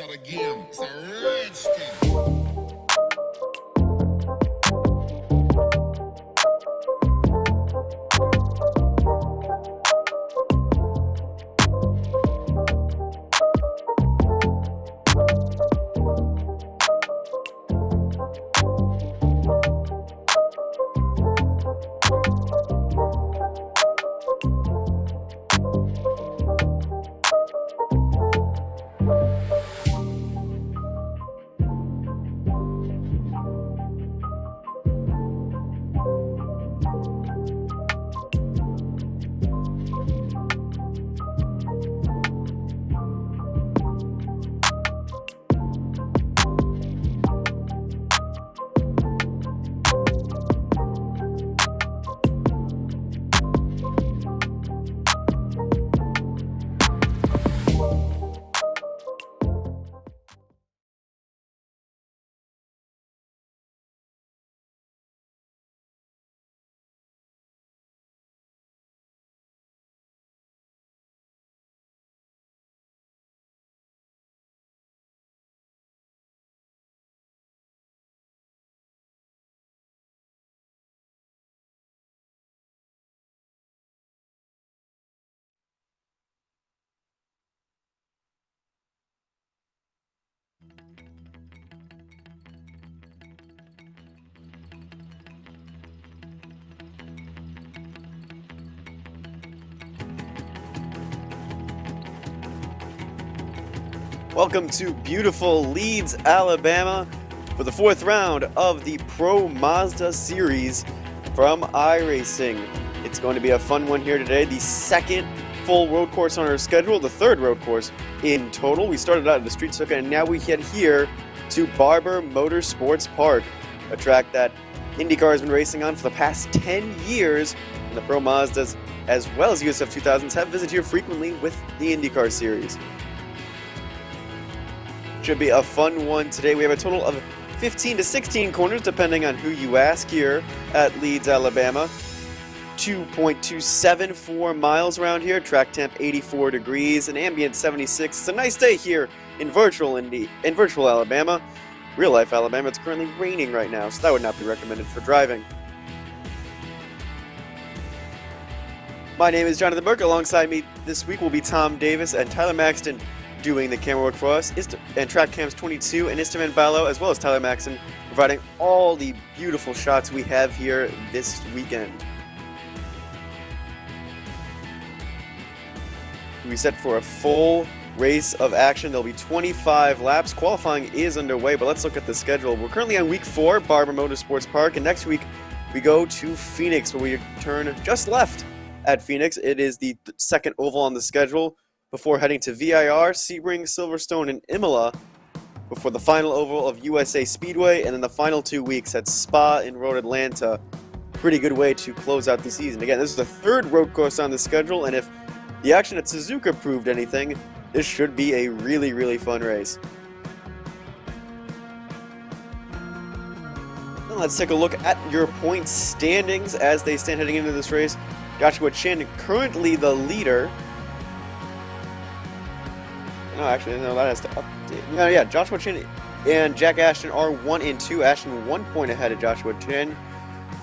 start again. It's a rich thing. Welcome to beautiful Leeds, Alabama for the fourth round of the Pro Mazda Series from iRacing. It's going to be a fun one here today. The second full road course on our schedule, the third road course in total. We started out at the street circuit and now we head here to Barber Motorsports Park, a track that IndyCar has been racing on for the past 10 years, and the Pro Mazdas as well as USF 2000s have visited here frequently with the IndyCar series. Should be a fun one today. We have a total of 15 to 16 corners depending on who you ask here at Leeds, Alabama. 2.274 miles around here, track temp 84 degrees, an ambient 76. It's a nice day here in virtual Alabama. Real life Alabama, it's currently raining right now, so that would not be recommended for driving. My name is Jonathan Burke. Alongside me this week will be Tom Davis and Tyler Maxton doing the camera work for us, and Track Cams 22 and Istaman Ballo, as well as Tyler Maxton, providing all the beautiful shots we have here this weekend. We set for a full race of action. There'll be 25 laps. Qualifying is underway, but let's look at the schedule. We're currently on week 4, Barber Motorsports Park, and next week we go to Phoenix, where we turn just left at Phoenix. It is the second oval on the schedule, before heading to VIR, Sebring, Silverstone, and Imola, before the final oval of USA Speedway, and then the final 2 weeks at Spa and Road Atlanta. Pretty good way to close out the season. Again, this is the third road course on the schedule, and if the action at Suzuka proved anything, this should be a really, really fun race. Now let's take a look at your point standings as they stand heading into this race. Joshua Chin currently the leader. No, actually, no, that has to update. No, yeah, Joshua Chin and Jack Ashton are 1 and 2. Ashton 1 point ahead of Joshua Chin.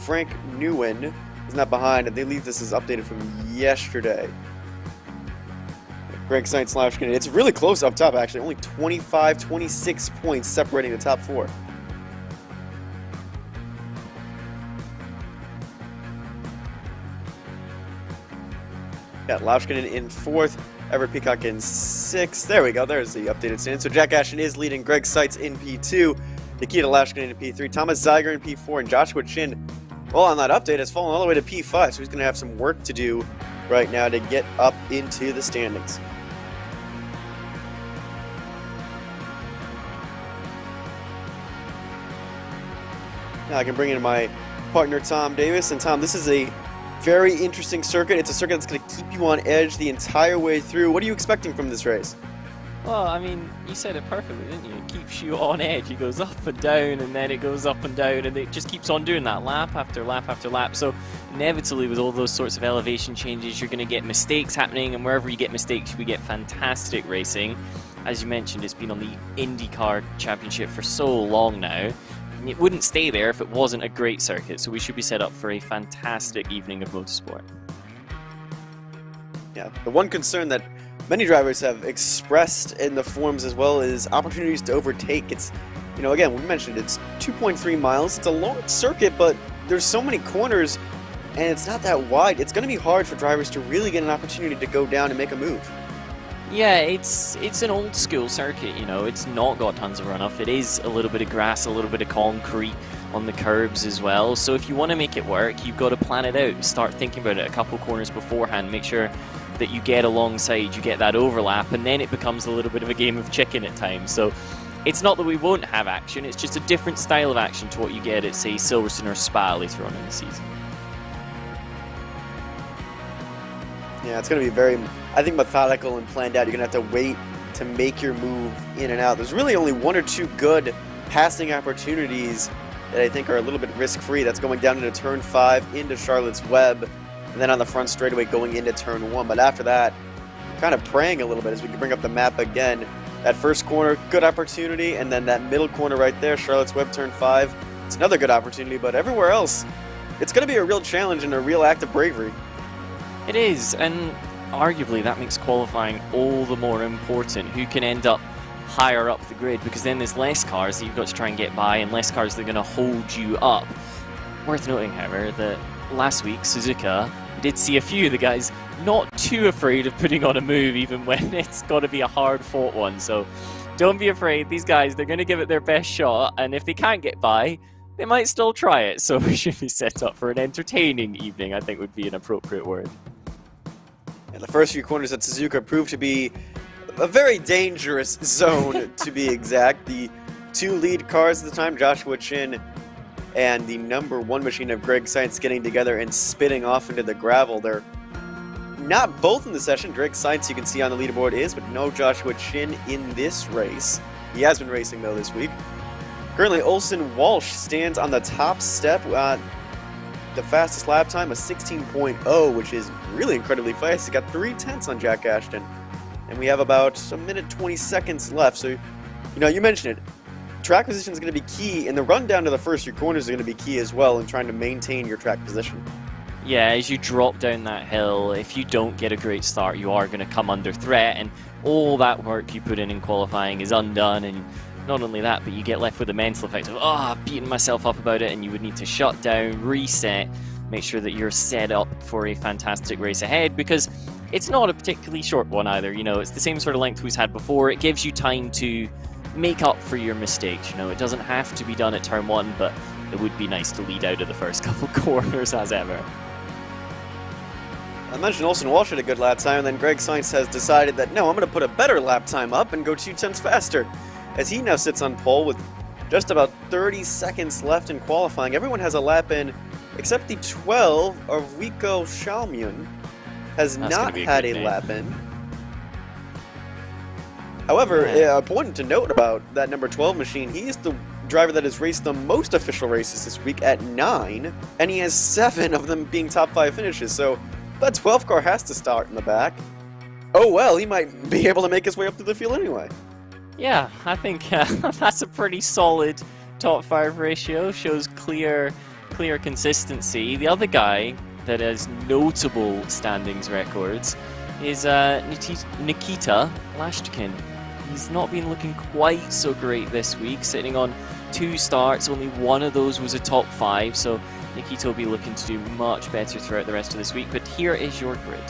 Frank Nguyen is not behind, and they leave this as updated from yesterday. Greg Sainz / It's really close up top, actually. Only 25, 26 points separating the top 4. Got Lauschkinen in 4th, Everett Peacock in 6th. There we go, there's the updated stand. So Jack Ashton is leading, Greg Seitz in P2, Nikita Lauschkinen in P3, Thomas Zeiger in P4, and Joshua Chin, well, on that update, has fallen all the way to P5, so he's going to have some work to do right now to get up into the standings. Now I can bring in my partner Tom Davis, and Tom, this is a very interesting circuit. It's a circuit that's going to keep you on edge the entire way through. What are you expecting from this race? Well, I mean, you said it perfectly, didn't you? It keeps you on edge. It goes up and down, and then it goes up and down, and it just keeps on doing that lap after lap after lap. So inevitably, with all those sorts of elevation changes, you're going to get mistakes happening, and wherever you get mistakes, we get fantastic racing. as you mentioned, it's been on the IndyCar Championship for so long now. It wouldn't stay there if it wasn't a great circuit, so we should be set up for a fantastic evening of motorsport. Yeah, the one concern that many drivers have expressed in the forums as well is opportunities to overtake. It's, you know, again, we mentioned it's 2.3 miles. It's a long circuit, but there's so many corners, and it's not that wide. It's going to be hard for drivers to really get an opportunity to go down and make a move. Yeah, it's an old school circuit, you know, it's not got tons of runoff. It is a little bit of grass, a little bit of concrete on the curbs as well. So if you want to make it work, you've got to plan it out. Start thinking about it a couple corners beforehand. Make sure that you get alongside, you get that overlap, and then it becomes a little bit of a game of chicken at times. So it's not that we won't have action, it's just a different style of action to what you get at, say, Silverstone or Spa later on in the season. Yeah, it's going to be very, I think, methodical and planned out. You're going to have to wait to make your move in and out. There's really only one or two good passing opportunities that I think are a little bit risk-free. That's going down into Turn 5, into Charlotte's Web, and then on the front straightaway going into Turn 1. But after that, kind of praying a little bit as we can bring up the map again. That first corner, good opportunity, and then that middle corner right there, Charlotte's Web, Turn 5. It's another good opportunity, but everywhere else, it's going to be a real challenge and a real act of bravery. It is, and arguably that makes qualifying all the more important. Who can end up higher up the grid, because then there's less cars that you've got to try and get by and less cars that are going to hold you up. Worth noting, however, that last week Suzuka did see a few of the guys not too afraid of putting on a move even when it's got to be a hard-fought one. So don't be afraid. These guys, they're going to give it their best shot, and if they can't get by, they might still try it. So we should be set up for an entertaining evening, I think would be an appropriate word. And the first few corners at Suzuka proved to be a very dangerous zone, to be exact. The two lead cars at the time, Joshua Chin and the number 1 machine of Greg Sainz, getting together and spitting off into the gravel. They're not both in the session. Greg Sainz, you can see on the leaderboard, is, but no Joshua Chin in this race. He has been racing, though, this week. Currently, Olsen Walsh stands on the top step. The fastest lap time, a 16.0, which is really incredibly fast. He got 3/10 on Jack Ashton. And we have about a minute 20 seconds left. So, you know, you mentioned it. Track position is going to be key, and the run down to the first few corners is going to be key as well in trying to maintain your track position. Yeah, as you drop down that hill, if you don't get a great start, you are going to come under threat, and all that work you put in qualifying is undone. And not only that, but you get left with the mental effect of, I've beaten myself up about it, and you would need to shut down, reset, make sure that you're set up for a fantastic race ahead, because it's not a particularly short one either. You know, it's the same sort of length we've had before. It gives you time to make up for your mistakes. You know, it doesn't have to be done at turn 1, but it would be nice to lead out of the first couple corners as ever. I mentioned Olsen Walsh had a good lap time, and then Greg Sainz has decided that, no, I'm going to put a better lap time up and go 2/10 faster, as he now sits on pole with just about 30 seconds left in qualifying. Everyone has a lap in, except the 12 of Rico Shalmyun has not had a lap in. However, important to note about that number 12 machine, he is the driver that has raced the most official races this week at 9, and he has 7 of them being top 5 finishes, so that 12th car has to start in the back. Oh well, he might be able to make his way up to the field anyway. Yeah, I think that's a pretty solid top 5 ratio, shows clear consistency. The other guy that has notable standings records is Nikita Lashkin. He's not been looking quite so great this week, sitting on 2 starts, only one of those was a top 5, so Nikita will be looking to do much better throughout the rest of this week, but here is your grid.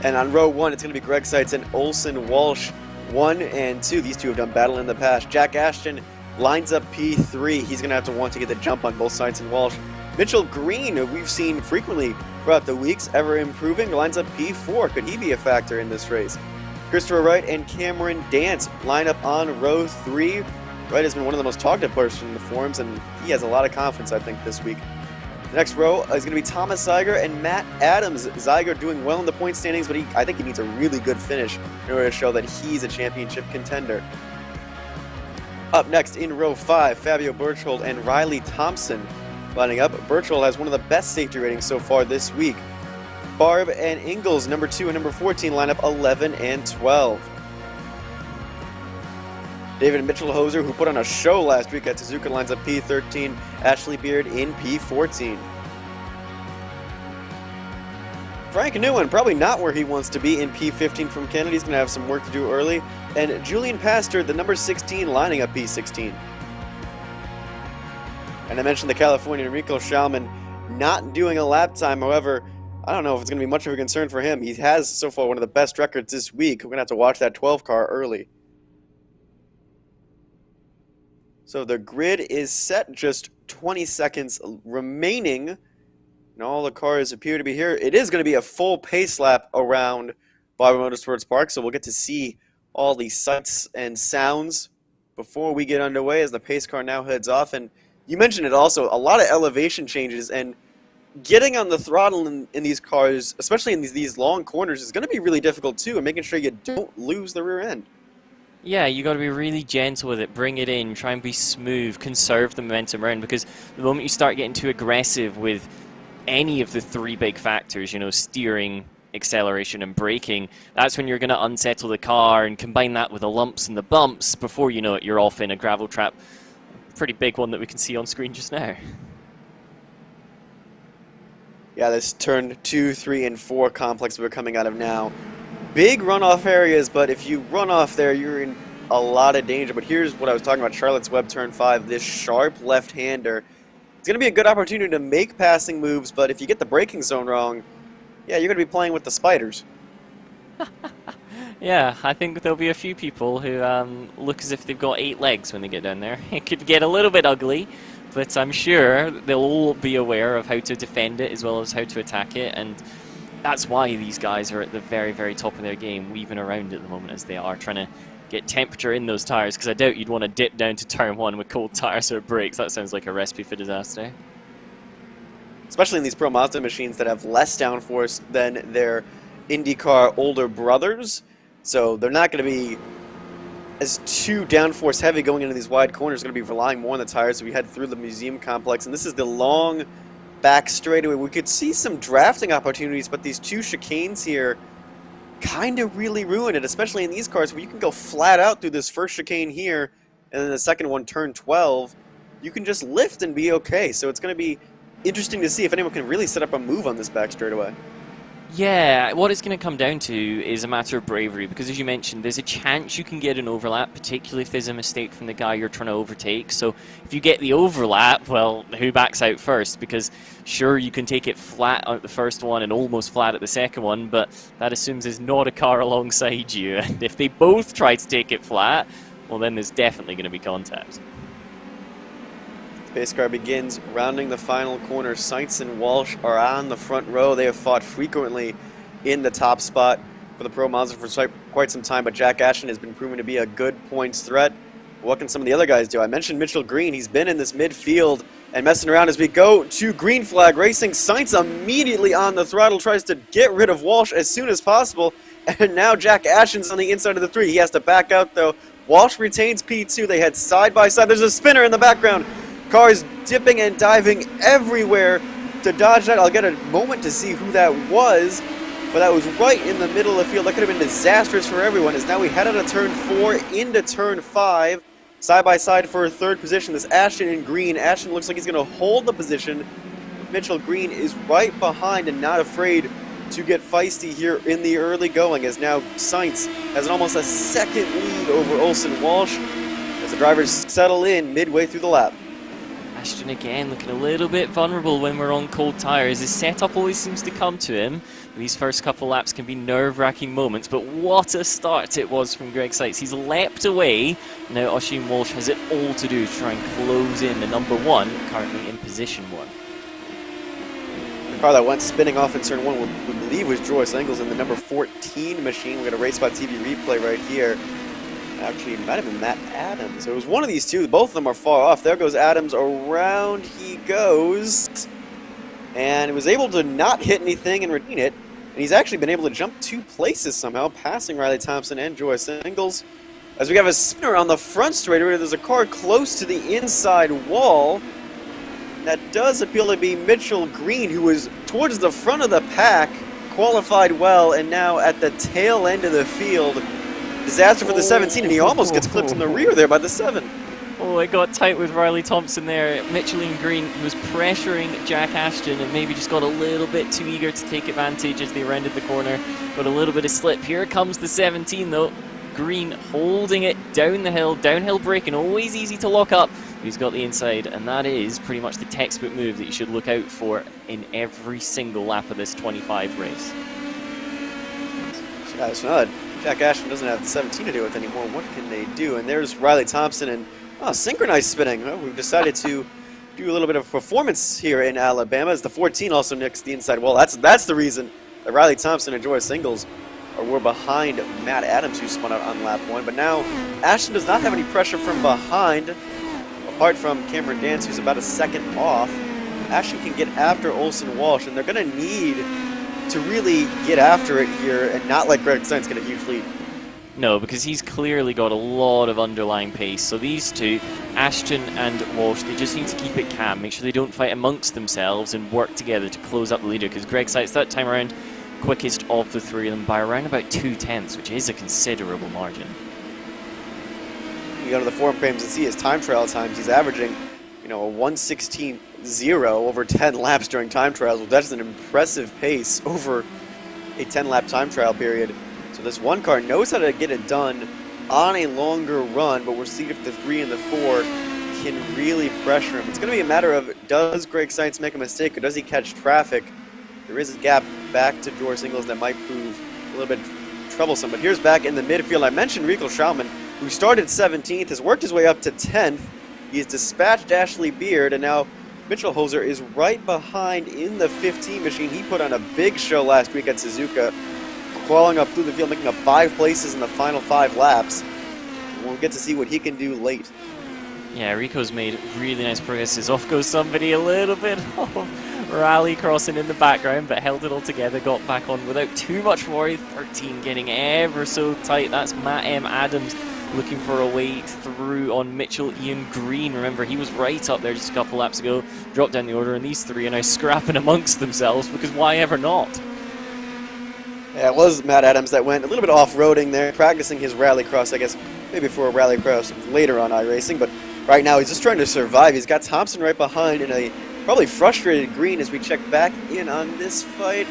And on row 1, it's going to be Greg Seitz and Olsen Walsh, 1 and 2. These two have done battle in the past. Jack Ashton lines up P3. He's going to have to want to get the jump on both Seitz and Walsh. Mitchell Green, who we've seen frequently throughout the weeks, ever improving, lines up P4. Could he be a factor in this race? Christopher Wright and Cameron Dance line up on row 3. Wright has been one of the most talked about players from the forums, and he has a lot of confidence, I think, this week. The next row is going to be Thomas Zeiger and Matt Adams. Zeiger doing well in the point standings, but I think he needs a really good finish in order to show that he's a championship contender. Up next in row 5, Fabio Berchtold and Riley Thompson lining up. Berchtold has one of the best safety ratings so far this week. Barb and Ingalls, number 2 and number 14, line up 11 and 12. David Mitchell-Hoser, who put on a show last week at Suzuka, lines up P13. Ashley Beard in P14. Frank Newen, probably not where he wants to be in P15 from Canada. He's going to have some work to do early. And Julian Pastor, the number 16, lining up P16. And I mentioned the Californian Rico Schaumann not doing a lap time. However, I don't know if it's going to be much of a concern for him. He has, so far, one of the best records this week. We're going to have to watch that 12 car early. So the grid is set, just 20 seconds remaining. And all the cars appear to be here. It is going to be a full pace lap around Barber Motorsports Park, so we'll get to see all the sights and sounds before we get underway as the pace car now heads off. And you mentioned it also, a lot of elevation changes, and getting on the throttle in these cars, especially in these long corners, is going to be really difficult too, and making sure you don't lose the rear end. Yeah, you got to be really gentle with it, bring it in, try and be smooth, conserve the momentum around, because the moment you start getting too aggressive with any of the three big factors, you know, steering, acceleration and braking, that's when you're going to unsettle the car, and combine that with the lumps and the bumps, before you know it, you're off in a gravel trap. Pretty big one that we can see on screen just now. Yeah, this turn 2, 3, and 4 complex we're coming out of now. Big runoff areas, but if you run off there, you're in a lot of danger. But here's what I was talking about, Charlotte's Web turn 5, this sharp left-hander. It's going to be a good opportunity to make passing moves, but if you get the braking zone wrong, yeah, you're going to be playing with the spiders. Yeah, I think there'll be a few people who look as if they've got 8 legs when they get down there. It could get a little bit ugly, but I'm sure they'll all be aware of how to defend it as well as how to attack it, and that's why these guys are at the very, very top of their game, weaving around at the moment as they are, trying to get temperature in those tires, because I doubt you'd want to dip down to turn 1 with cold tires or brakes. That sounds like a recipe for disaster. Especially in these Pro Mazda machines that have less downforce than their IndyCar older brothers. So they're not going to be as too downforce heavy going into these wide corners. Going to be relying more on the tires as we head through the museum complex. And this is the long back straightaway. We could see some drafting opportunities, but these 2 chicanes here kind of really ruin it, especially in these cars where you can go flat out through this first chicane here, and then the second one, turn 12, you can just lift and be okay. So it's going to be interesting to see if anyone can really set up a move on this back straightaway. Yeah, what it's going to come down to is a matter of bravery, because as you mentioned, there's a chance you can get an overlap, particularly if there's a mistake from the guy you're trying to overtake. So if you get the overlap, well, who backs out first? Because sure, you can take it flat at the first one and almost flat at the second one, but that assumes there's not a car alongside you. And if they both try to take it flat, well, then there's definitely going to be contact. Pace car begins rounding the final corner. Sainz and Walsh are on the front row. They have fought frequently in the top spot for the Pro Mazda for quite some time, but Jack Ashton has been proven to be a good points threat. What can some of the other guys do? I mentioned Mitchell Green. He's been in this midfield and messing around as we go to green flag racing. Sainz immediately on the throttle, tries to get rid of Walsh as soon as possible, and now Jack Ashton's on the inside of the 3. He has to back out, though. Walsh retains P2. They head side by side. There's a spinner in the background. Cars dipping and diving everywhere to dodge that. I'll get a moment to see who that was, but that was right in the middle of the field. That could have been disastrous for everyone, as now we head out of turn 4 into turn 5. Side by side for a third position. This Ashton in green. Ashton looks like he's going to hold the position. Mitchell Green is right behind and not afraid to get feisty here in the early going, as now Sainz has almost a second lead over Olsen Walsh as the drivers settle in midway through the lap. Ashton again looking a little bit vulnerable when we're on cold tires. His setup always seems to come to him. These first couple laps can be nerve-wracking moments, but what a start it was from Greg Seitz. He's leapt away. Now Oisin Walsh has it all to do to try and close in the number 1, currently in position 1. The car that went spinning off in turn 1, we believe was Joyce Engels in the number 14 machine. We got a RaceSpotTV replay right here. Actually, it might have been Matt Adams. It was one of these two. Both of them are far off. There goes Adams. Around he goes. And was able to not hit anything and retain it. And he's actually been able to jump 2 places somehow, passing Riley Thompson and Joyce Engels. As we have a spinner on the front straightaway, there's a car close to the inside wall. That does appear to be Mitchell Green, who was towards the front of the pack, qualified well, and now at the tail end of the field, Disaster for the 17, and he almost gets clipped in the rear there by the 7. Oh, it got tight with Riley Thompson there. Mitchell Ian Green, he was pressuring Jack Ashton and maybe just got a little bit too eager to take advantage as they rounded the corner. Got a little bit of slip. Here comes the 17 though. Green holding it down the hill, downhill braking, always easy to lock up. He's got the inside, and that is pretty much the textbook move that you should look out for in every single lap of this 25 race. It's not. Jack Ashton doesn't have the 17 to do with anymore. What can they do? And there's Riley Thompson and synchronized spinning. Well, we've decided to do a little bit of performance here in Alabama as the 14 also nicks the inside wall. That's the reason that Riley Thompson and Joyce Ingles were behind Matt Adams, who spun out on lap 1. But now Ashton does not have any pressure from behind, apart from Cameron Dance, who's about a second off. Ashton can get after Olsen Walsh, and they're going to need to really get after it here and not let Greg Sainz get a huge lead. No, because he's clearly got a lot of underlying pace. So these two, Ashton and Walsh, they just need to keep it calm, make sure they don't fight amongst themselves and work together to close up the leader. Because Greg Sainz, that time around, quickest of the three of them by around about 2/10, which is a considerable margin. You go to the forum frames and see his time trial times. He's averaging, a 1:16.0 over 10 laps during time trials. Well, that's an impressive pace over a 10-lap time trial period. So this one car knows how to get it done on a longer run, but we'll see if the 3 and the 4 can really pressure him. It's going to be a matter of, does Greg Sainz make a mistake or does he catch traffic? There is a gap back to Joyce Ingles that might prove a little bit troublesome. But here's back in the midfield. I mentioned Rico Schaumann, who started 17th, has worked his way up to 10th. He has dispatched Ashley Beard, and now Mitchell Hoser is right behind in the 15 machine. He put on a big show last week at Suzuka, crawling up through the field, making up 5 places in the final 5 laps. We'll get to see what he can do late. Yeah, Rico's made really nice progress. Off goes somebody, a little bit of rally crossing in the background, but held it all together, got back on without too much worry. 13 getting ever so tight. That's Matt M. Adams looking for a way through on Mitchell Ian Green. Remember, he was right up there just a couple laps ago, dropped down the order, and these three are now scrapping amongst themselves, because why ever not? Yeah, it was Matt Adams that went a little bit off-roading there, practicing his rallycross, I guess, maybe for a rallycross later on iRacing, but right now he's just trying to survive. He's got Thompson right behind in a probably frustrated Green as we check back in on this fight.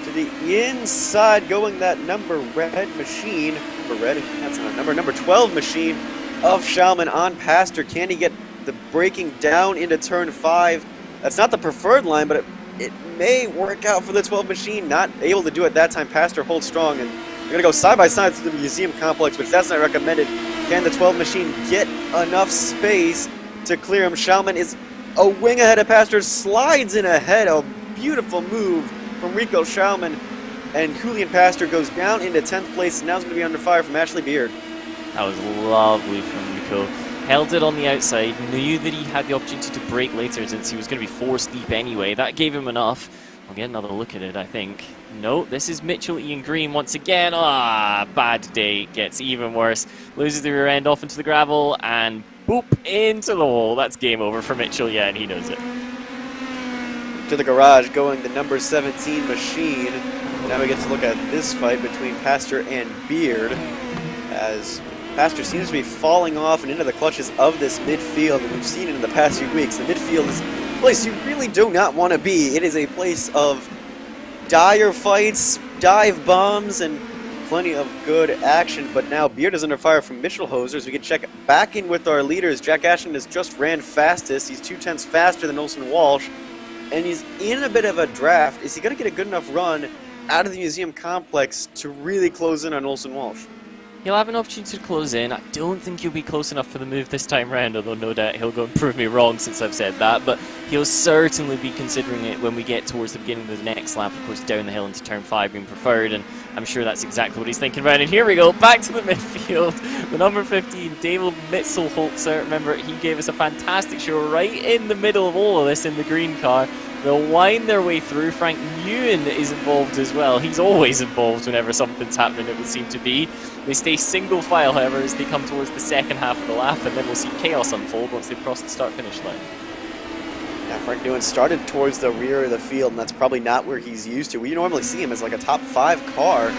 To the inside, going that number 12 machine of Schaumann on Pastor. Can he get the braking down into turn 5? That's not the preferred line, but it may work out for the 12 machine. Not able to do it that time. Pastor holds strong, and they're going to go side by side through the museum complex, which that's not recommended. Can the 12 machine get enough space to clear him? Schaumann is a wing ahead of Pastor, slides in ahead. A beautiful move from Rico Schaumann, and Julian Pastor goes down into 10th place, and now he's going to be under fire from Ashley Beard. That was lovely from Rico. Held it on the outside, knew that he had the opportunity to brake later since he was going to be 4th deep anyway. That gave him enough. I'll get another look at it, I think. No, this is Mitchell Ian Green once again. Bad day. Gets even worse. Loses the rear end off into the gravel, and boop, into the hole. That's game over for Mitchell, yeah, and he knows it. To the garage going the number 17 machine. Now we get to look at this fight between Pastor and Beard, as Pastor seems to be falling off and into the clutches of this midfield, and we've seen it in the past few weeks. The midfield is a place you really do not want to be. It is a place of dire fights, dive bombs, and plenty of good action. But now Beard is under fire from Mitchell Hoser, as we can check back in with our leaders. Jack Ashton has just ran fastest. He's 2/10 faster than Olsen Walsh, and he's in a bit of a draft. Is he going to get a good enough run out of the museum complex to really close in on Olsen Walsh? He'll have an opportunity to close in. I don't think he'll be close enough for the move this time round, although no doubt he'll go and prove me wrong since I've said that. But he'll certainly be considering it when we get towards the beginning of the next lap, of course, down the hill into turn 5 being preferred, and I'm sure that's exactly what he's thinking about. And here we go, back to the midfield. The number 15, David Mitzelholzer. Remember, he gave us a fantastic show right in the middle of all of this in the green car. They'll wind their way through. Frank Nguyen is involved as well. He's always involved whenever something's happening, it would seem to be. They stay single file, however, as they come towards the second half of the lap, and then we'll see chaos unfold once they cross the start-finish line. Yeah, Frank Nguyen started towards the rear of the field, and that's probably not where he's used to. We normally see him as like a top 5 car.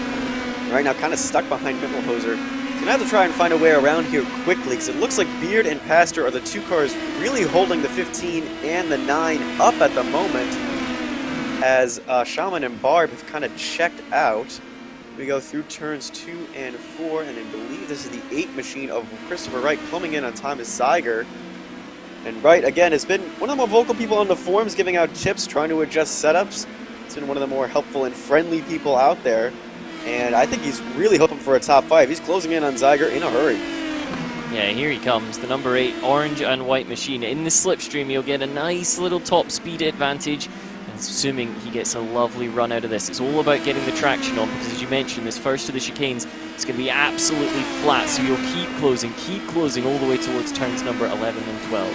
Right now, kind of stuck behind Mittelhoser. gonna have to try and find a way around here quickly, because it looks like Beard and Pastor are the two cars really holding the 15 and the 9 up at the moment, as Shaman and Barb have kind of checked out. We go through turns 2 and 4, and I believe this is the 8 machine of Christopher Wright coming in on Thomas Zeiger. And Wright, again, has been one of the more vocal people on the forums, giving out tips, trying to adjust setups. It's been one of the more helpful and friendly people out there. And I think he's really hoping for a top 5. He's closing in on Zeiger in a hurry. Yeah, here he comes, the number 8 orange and white machine. In the slipstream, you'll get a nice little top speed advantage, assuming he gets a lovely run out of this. It's all about getting the traction on, because as you mentioned, this first of the chicanes is going to be absolutely flat, so you'll keep closing all the way towards turns number 11 and 12.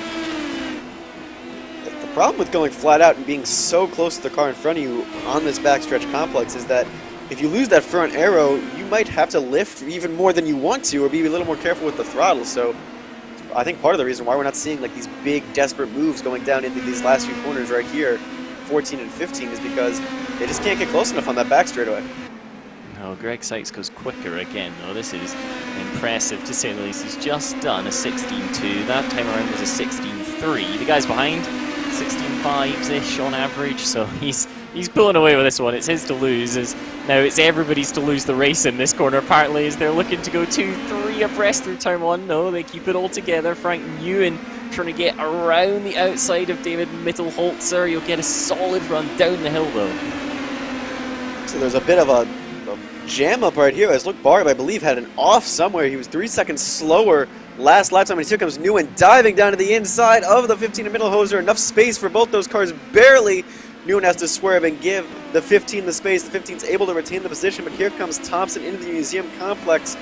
The problem with going flat out and being so close to the car in front of you on this backstretch complex is that if you lose that front arrow, you might have to lift even more than you want to, or be a little more careful with the throttle. So I think part of the reason why we're not seeing like these big, desperate moves going down into these last few corners right here, 14 and 15, is because they just can't get close enough on that back straightaway. Oh, Greg Sykes goes quicker again, though. This is impressive, to say the least. He's just done a 16.2. That time around was a 16.3. The guys behind, 16.5s-ish on average, so he's pulling away with this one. It's his to lose. Now it's everybody's to lose the race in this corner, apparently, as they're looking to go 2-3 abreast through turn 1. No, they keep it all together. Frank Nguyen trying to get around the outside of David Mittelholzer. You'll get a solid run down the hill, though. So there's a bit of a jam up right here, as look, Barb, I believe, had an off somewhere. He was 3 seconds slower last lap time, and here comes Nguyen diving down to the inside of the 15 and Mittelholzer. Enough space for both those cars, barely. Nguyen has to swerve and give the 15 the space. The 15's able to retain the position, but here comes Thompson into the museum complex.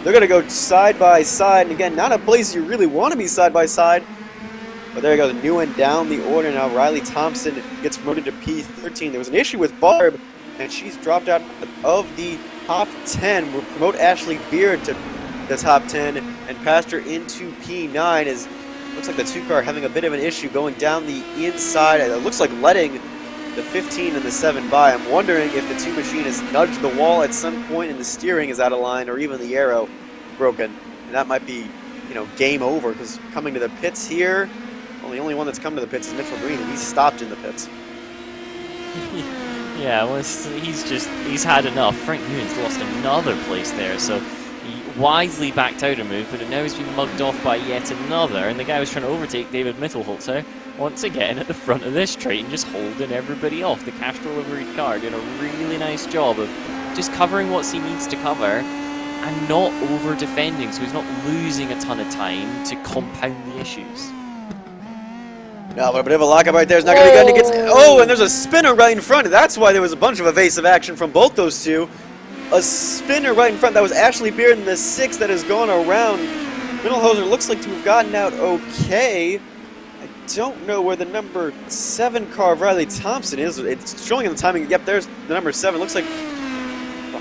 They're going to go side by side, and again, not a place you really want to be side by side. But there goes Nguyen down the order. Now Riley Thompson gets promoted to P13. There was an issue with Barb, and she's dropped out of the top 10. We'll promote Ashley Beard to the top 10 and Pastor into P9, as looks like the 2 car having a bit of an issue going down the inside. It looks like letting the 15 and the 7 by. I'm wondering if the 2 machine has nudged the wall at some point and the steering is out of line, or even the arrow broken. And that might be, you know, game over, because coming to the pits here, well, the only one that's come to the pits is Mitchell Green, and he's stopped in the pits. Yeah, well, he's had enough. Frank Nguyen's lost another place there, so he wisely backed out a move, but now he's been mugged off by yet another, and the guy was trying to overtake David Mittelholzer once again at the front of this straight and just holding everybody off. The Castrol liveried car doing a really nice job of just covering what he needs to cover and not over defending, so he's not losing a ton of time to compound the issues. No, but a bit of a lockup right there is not going to be good. Oh, and there's a spinner right in front. That's why there was a bunch of evasive action from both those two. A spinner right in front. That was Ashley Beard in the 6 that has gone around. Mittelholzer looks like to have gotten out okay. I don't know where the number 7 car of Riley Thompson is. It's showing in the timing. Yep, there's the number 7. Looks like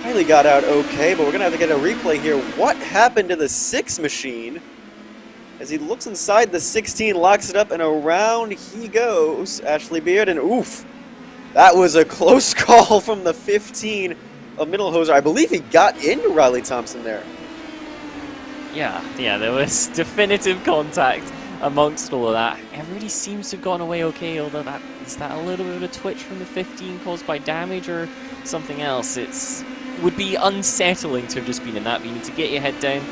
Riley got out okay, but we're going to have to get a replay here. What happened to the 6 machine? As he looks inside the 16, locks it up, and around he goes, Ashley Beard, and oof. That was a close call from the 15 of Mittelholzer. I believe he got into Riley Thompson there. Yeah, there was definitive contact amongst all of that. Everybody seems to have gone away okay, although is that a little bit of a twitch from the 15 caused by damage or something else? It would be unsettling to have just been in that, but you need to get your head down,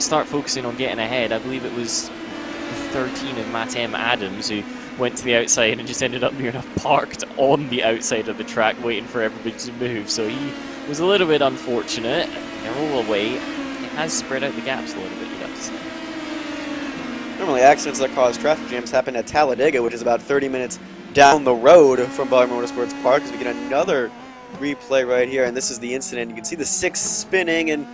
start focusing on getting ahead. I believe it was the 13 of Matt M. Adams who went to the outside and just ended up near enough parked on the outside of the track waiting for everybody to move. So he was a little bit unfortunate. They're all away. It has spread out the gaps a little bit, you'd have to say. Normally accidents that cause traffic jams happen at Talladega, which is about 30 minutes down the road from Barber Motorsports Park, as we get another replay right here, and this is the incident. You can see the 6 spinning, and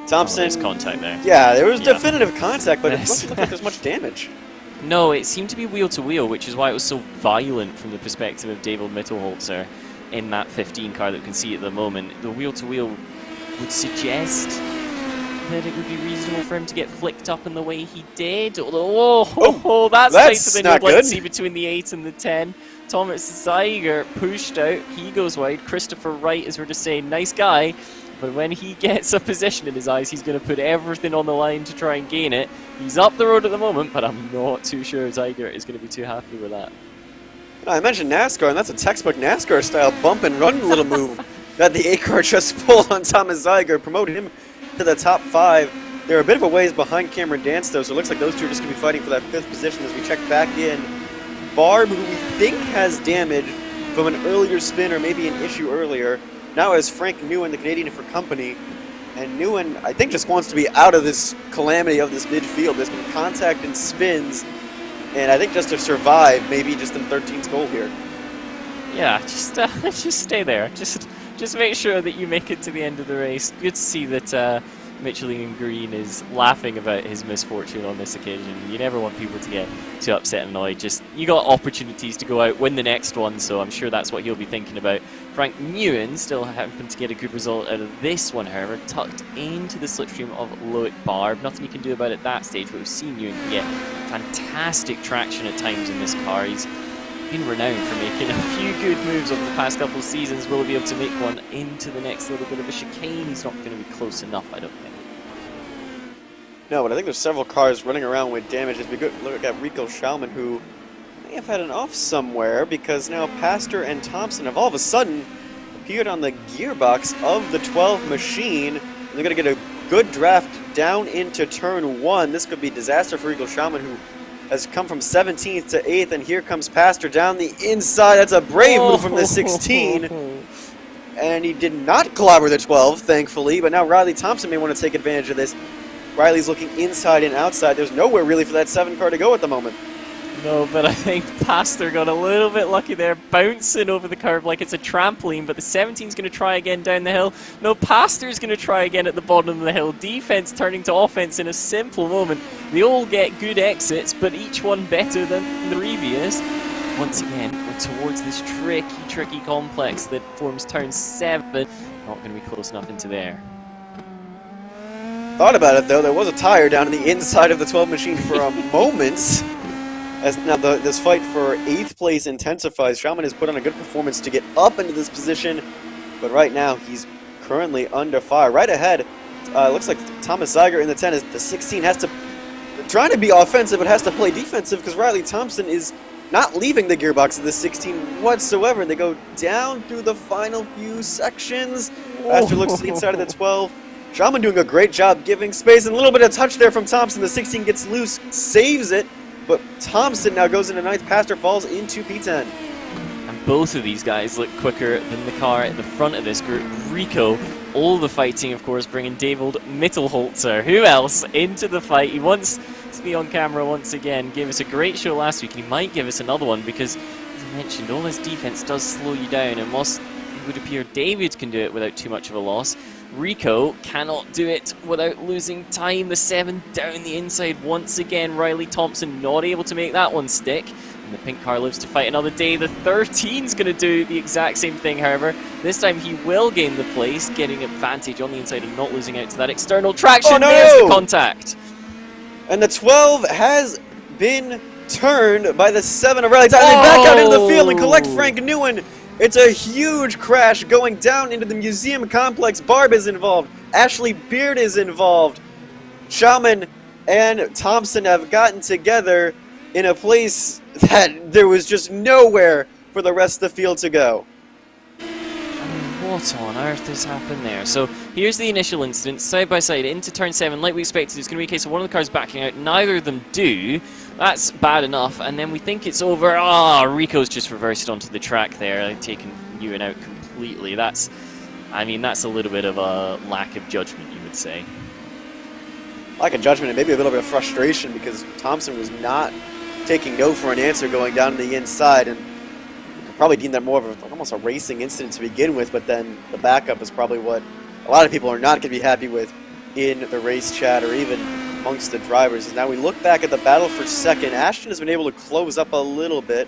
Thompson... there's contact there. Yeah, there was definitive contact, but it doesn't look like there's much damage. No, it seemed to be wheel-to-wheel, which is why it was so violent from the perspective of David Mittelholzer in that 15 car that we can see at the moment. The wheel-to-wheel would suggest that it would be reasonable for him to get flicked up in the way he did. Although, that's tighter than you'd like to see between the 8 and the 10. Thomas Zeiger pushed out. He goes wide. Christopher Wright, as we're just saying, nice guy. but when he gets a position in his eyes, he's going to put everything on the line to try and gain it. He's up the road at the moment, but I'm not too sure Tiger is going to be too happy with that. I mentioned NASCAR, and that's a textbook NASCAR style bump and run little move that the 8-car just pulled on Thomas Zeiger, promoted him to the top 5. They're a bit of a ways behind Cameron Dance, though, so it looks like those two are just going to be fighting for that 5th position as we check back in. Barb, who we think has damage from an earlier spin or maybe an issue earlier, now has Frank Nguyen, the Canadian for company. And Nguyen, I think, just wants to be out of this calamity of this midfield. There's been contact and spins, and I think just to survive, maybe just in 13's goal here. Yeah, just stay there. Just make sure that you make it to the end of the race. Good to see that Michelin Green is laughing about his misfortune on this occasion. You never want people to get too upset and annoyed. Just, you got opportunities to go out, win the next one, so I'm sure that's what he'll be thinking about. Frank Nguyen still happened to get a good result out of this one, however, tucked into the slipstream of Loic Barb. Nothing you can do about it at that stage, but we've seen Nguyen get fantastic traction at times in this car. He's been renowned for making a few good moves over the past couple of seasons. Will he be able to make one into the next little bit of a chicane? He's not going to be close enough, I don't think. No, but I think there's several cars running around with damage. As we look at Rico Schaumann, who may have had an off somewhere, because now Pastor and Thompson have all of a sudden appeared on the gearbox of the 12 machine. And they're going to get a good draft down into turn 1. This could be disaster for Rico Schaumann, who has come from 17th to 8th, and here comes Pastor down the inside. That's a brave move from the 16. And he did not clobber the 12, thankfully, but now Riley Thompson may want to take advantage of this. Riley's looking inside and outside. There's nowhere really for that 7 car to go at the moment. No, but I think Pastor got a little bit lucky there, bouncing over the curb like it's a trampoline, but the 17's going to try again down the hill. No, Pastor's going to try again at the bottom of the hill. Defense turning to offense in a simple moment. They all get good exits, but each one better than the previous. Once again, we're towards this tricky complex that forms turn 7. Not going to be close enough into there. Thought about it, though. There was a tire down on the inside of the 12 machine for a moment. As now this fight for 8th place intensifies. Schaumann has put on a good performance to get up into this position, but right now he's currently under fire. Right ahead, looks like Thomas Zeiger in the 10 is the 16 has to trying to be offensive, but has to play defensive because Riley Thompson is not leaving the gearbox of the 16 whatsoever. They go down through the final few sections. Pastor looks to the inside of the 12. Schaumann doing a great job giving space, and a little bit of touch there from Thompson. The 16 gets loose, saves it, but Thompson now goes into 9th. Pastor falls into P10. And both of these guys look quicker than the car at the front of this group. Rico, all the fighting, of course, bringing David Mittelholzer, who else, into the fight. He wants to be on camera once again. Gave us a great show last week, and he might give us another one because, as I mentioned, all his defense does slow you down, and whilst it would appear David can do it without too much of a loss, Rico cannot do it without losing time. The 7 down the inside once again. Riley Thompson not able to make that one stick. And the pink car lives to fight another day. The 13's going to do the exact same thing, however. This time he will gain the place, getting advantage on the inside and not losing out to that external traction. Oh, no! There's the contact. And the 12 has been turned by the 7 of Riley Thompson. They back out into the field and collect Frank Nguyen. It's a huge crash going down into the museum complex. Barb is involved. Ashley Beard is involved. Schaumann and Thompson have gotten together in a place that there was just nowhere for the rest of the field to go. What on earth has happened there? So here's the initial incident, side by side into turn 7, like we expected. It's going to be a case of one of the cars backing out. Neither of them do. That's bad enough, and then we think it's over. Rico's just reversed onto the track there, taking Nguyen out completely. That's a little bit of a lack of judgment, you would say. Lack of judgment and maybe a little bit of frustration because Thompson was not taking no for an answer going down to the inside, and you could probably deem that more of almost a racing incident to begin with, but then the backup is probably what a lot of people are not going to be happy with in the race chat or even amongst the drivers. As now we look back at the battle for second. Ashton has been able to close up a little bit.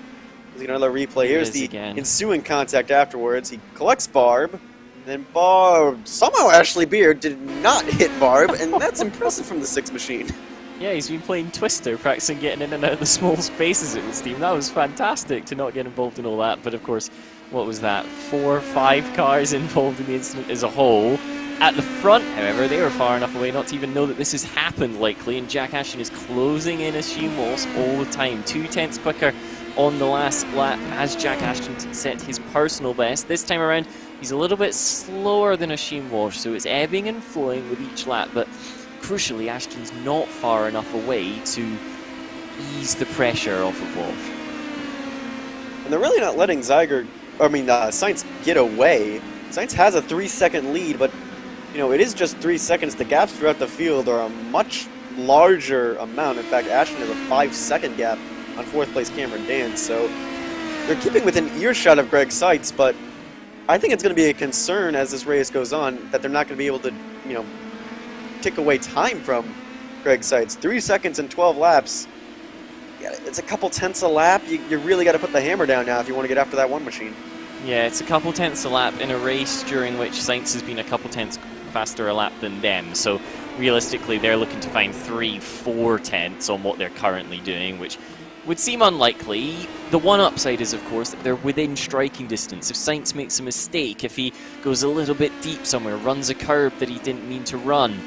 Let's get another replay. Here's the ensuing contact afterwards. He collects Barb, and then Barb, somehow Ashley Beard did not hit Barb, and that's impressive from the 6 machine. Yeah, he's been playing Twister, practicing getting in and out of the small spaces, it would seem. That was fantastic to not get involved in all that, but of course, what was that, 4 or 5 cars involved in the incident as a whole. At the front, however, they were far enough away not to even know that this has happened likely, and Jack Ashton is closing in Ashim Walsh all the time. 2/10 quicker on the last lap as Jack Ashton set his personal best. This time around, he's a little bit slower than Ashim Walsh, so it's ebbing and flowing with each lap, but crucially, Ashton's not far enough away to ease the pressure off of Walsh. And they're really not letting Sainz get away. Sainz has a 3-second lead, but you know, it is just 3 seconds. The gaps throughout the field are a much larger amount. In fact, Ashton has a 5-second gap on 4th place Cameron Dan, so they're keeping within earshot of Greg Seitz, but I think it's going to be a concern as this race goes on that they're not going to be able to, you know, tick away time from Greg Seitz. 3 seconds and 12 laps. Yeah, it's a couple tenths a lap. You really got to put the hammer down now if you want to get after that one machine. Yeah, it's a couple tenths a lap in a race during which Sainz has been a couple tenths faster a lap than them. So realistically, they're looking to find 3-4 tenths on what they're currently doing, which would seem unlikely. The one upside is, of course, that they're within striking distance. If Sainz makes a mistake, if he goes a little bit deep somewhere, runs a curb that he didn't mean to run,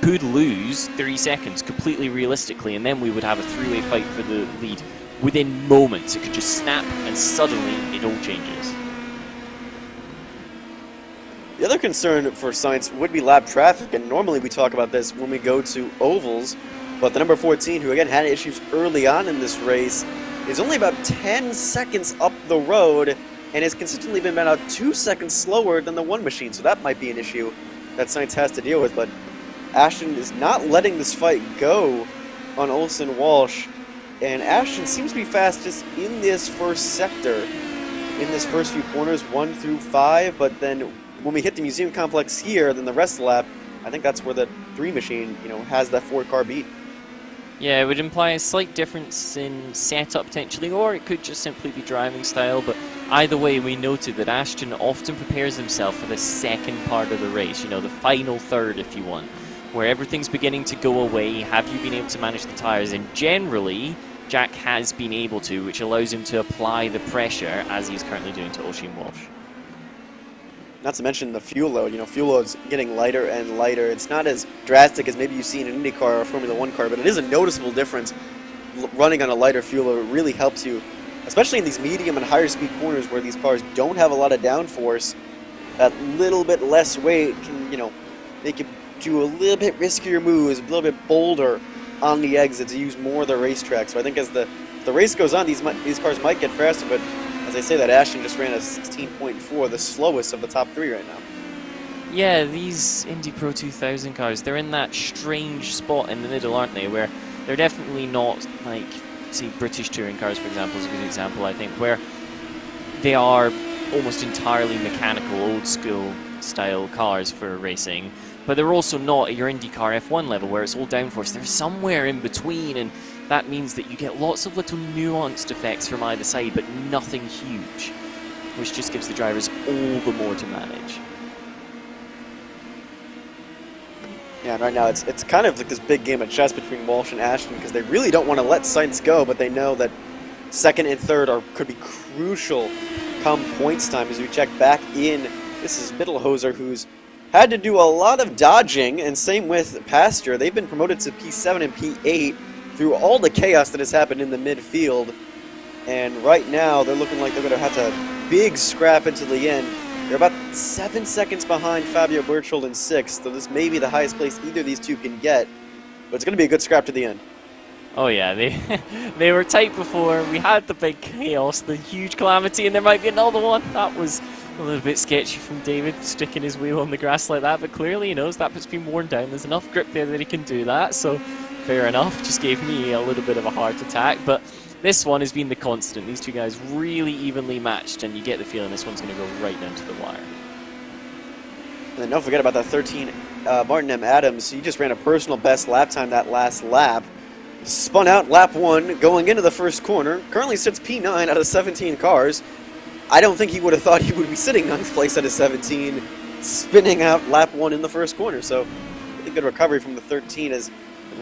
could lose 3 seconds completely realistically, and then we would have a three-way fight for the lead within moments. It could just snap, and suddenly it all changes. The other concern for Sainz would be lap traffic, and normally we talk about this when we go to ovals, but the number 14, who again had issues early on in this race, is only about 10 seconds up the road and has consistently been about 2 seconds slower than the one machine, so that might be an issue that Sainz has to deal with. But Ashton is not letting this fight go on Olsen Walsh, and Ashton seems to be fastest in this first sector, in this first few corners, 1 through 5, but then when we hit the museum complex here, then the rest of the lap, I think that's where the 3 machine, you know, has that 4-car beat. Yeah, it would imply a slight difference in setup potentially, or it could just simply be driving style, but either way, we noted that Ashton often prepares himself for the second part of the race, you know, the final third if you want, where everything's beginning to go away. Have you been able to manage the tyres? And generally, Jack has been able to, which allows him to apply the pressure as he's currently doing to Oisin Walsh. Not to mention the fuel load. You know, fuel load's getting lighter and lighter. It's not as drastic as maybe you see in an Indy car or a Formula 1 car, but it is a noticeable difference running on a lighter fuel load. It really helps you, especially in these medium and higher speed corners where these cars don't have a lot of downforce. That little bit less weight can, you know, make you do a little bit riskier moves, a little bit bolder on the exits, use more of the racetrack. So I think as the race goes on, these cars might get faster, but as I say that, Ashton just ran a 16.4, the slowest of the top 3 right now. Yeah, these Indy Pro 2000 cars, they're in that strange spot in the middle, aren't they, where they're definitely not like, say, British touring cars, for example, is a good example, I think, where they are almost entirely mechanical, old-school style cars for racing, but they're also not at your IndyCar F1 level, where it's all downforce. They're somewhere in between, and that means that you get lots of little nuanced effects from either side, but nothing huge, which just gives the drivers all the more to manage. Yeah, and right now it's kind of like this big game of chess between Walsh and Ashton, because they really don't want to let Sainz go, but they know that second and third could be crucial come points time. As we check back in, this is Mittelhoser, who's had to do a lot of dodging, and same with Pastor. They've been promoted to P7 and P8 through all the chaos that has happened in the midfield, and right now they're looking like they're going to have to big scrap into the end. They're about 7 seconds behind Fabio Berchtold in 6th, so this may be the highest place either of these two can get, but it's going to be a good scrap to the end. Oh yeah, they were tight before. We had the big chaos, the huge calamity, and there might be another one. That was a little bit sketchy from David, sticking his wheel on the grass like that, but clearly he knows that bit's been worn down. There's enough grip there that he can do that, so fair enough. Just gave me a little bit of a heart attack, but this one has been the constant. These two guys really evenly matched, and you get the feeling this one's going to go right down to the wire. And then don't forget about that 13 Martin M. Adams. He just ran a personal best lap time that last lap. Spun out lap 1 going into the first corner. Currently sits P9 out of 17 cars. I don't think he would have thought he would be sitting 9th place out of 17, spinning out lap 1 in the first corner. So really good recovery from the 13 as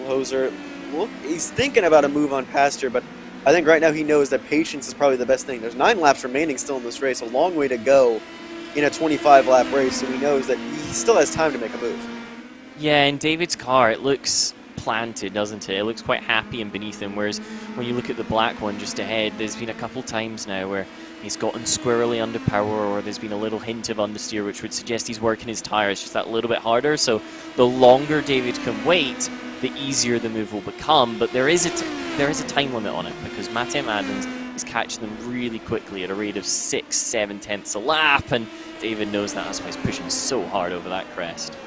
Hoser. Well, he's thinking about a move on Pastor, but I think right now he knows that patience is probably the best thing. There's 9 laps remaining still in this race, a long way to go in a 25-lap race, so he knows that he still has time to make a move. Yeah, in David's car, it looks planted, doesn't it? It looks quite happy and beneath him, whereas when you look at the black one just ahead, there's been a couple times now where he's gotten squirrely under power, or there's been a little hint of understeer, which would suggest he's working his tires just that little bit harder. So the longer David can wait, the easier the move will become. But there is a time limit on it, because Matthew Adams is catching them really quickly at a rate of 6-7 tenths a lap, and David knows that. That's why he's pushing so hard over that crest.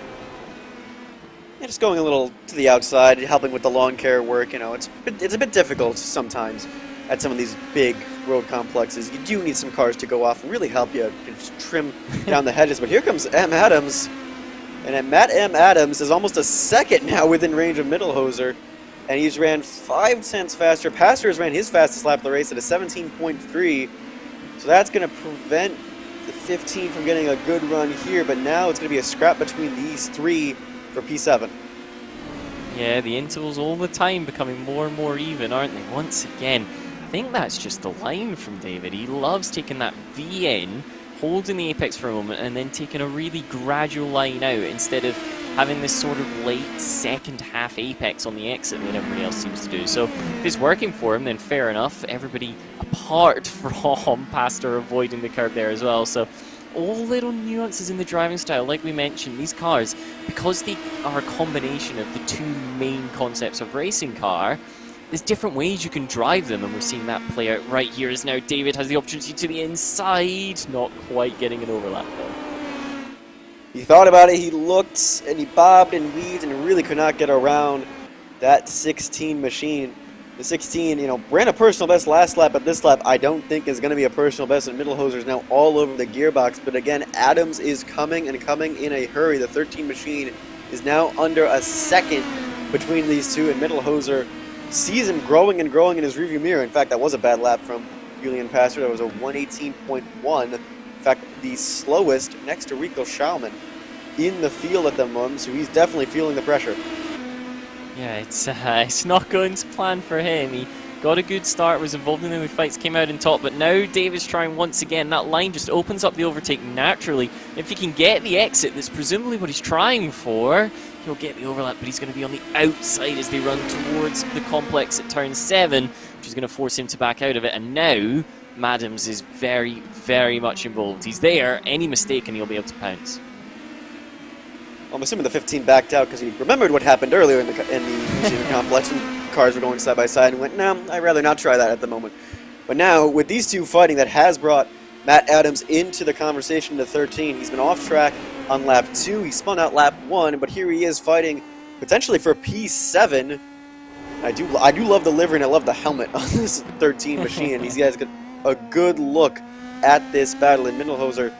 Yeah, just going a little to the outside, helping with the lawn care work. You know, it's a bit difficult sometimes at some of these big road complexes. You do need some cars to go off and really help you just trim down the hedges. But here comes M. Adams, and Matt M. Adams is almost a second now within range of Mittelhoser, and he's ran 5 tenths faster. Pastor has ran his fastest lap of the race at a 17.3, so that's going to prevent the 15 from getting a good run here. But now it's going to be a scrap between these 3 for P7. Yeah, the intervals all the time becoming more and more even, aren't they? Once again, I think that's just the line from David. He loves taking that V in, holding the apex for a moment, and then taking a really gradual line out instead of having this sort of late second half apex on the exit that everybody else seems to do. So if it's working for him, then fair enough. Everybody apart from Pastor avoiding the curb there as well. So all little nuances in the driving style. Like we mentioned, these cars, because they are a combination of the 2 main concepts of racing car, there's different ways you can drive them, and we're seeing that play out right here as now David has the opportunity to the inside, not quite getting an overlap though. He thought about it, he looked, and he bobbed and weaved and really could not get around that 16 machine. The 16, you know, ran a personal best last lap, but this lap I don't think is going to be a personal best, and Mittelhoser's now all over the gearbox. But again, Adams is coming and coming in a hurry. The 13 machine is now under a second between these two, and Mittelhoser sees him growing and growing in his rearview mirror. In fact, that was a bad lap from Julian Pastor. That was a 118.1. In fact, the slowest next to Rico Schaumann in the field at the moment, so he's definitely feeling the pressure. Yeah, it's not going to plan for him. He got a good start, was involved in the fights, came out in top, but now David's trying once again. That line just opens up the overtake naturally. If he can get the exit, that's presumably what he's trying for, he'll get the overlap, but he's going to be on the outside as they run towards the complex at turn 7, which is going to force him to back out of it. And now Madams is very, very much involved. He's there, any mistake and he'll be able to pounce. I'm assuming the 15 backed out because he remembered what happened earlier in the museum complex when cars were going side by side and went, no, I'd rather not try that at the moment. But now, with these two fighting, that has brought Matt Adams into the conversation to 13. He's been off track on lap 2. He spun out lap 1, but here he is fighting potentially for P7. I do love the livery and I love the helmet on this 13 machine. These guys get a good look at this battle, and Mittelhoser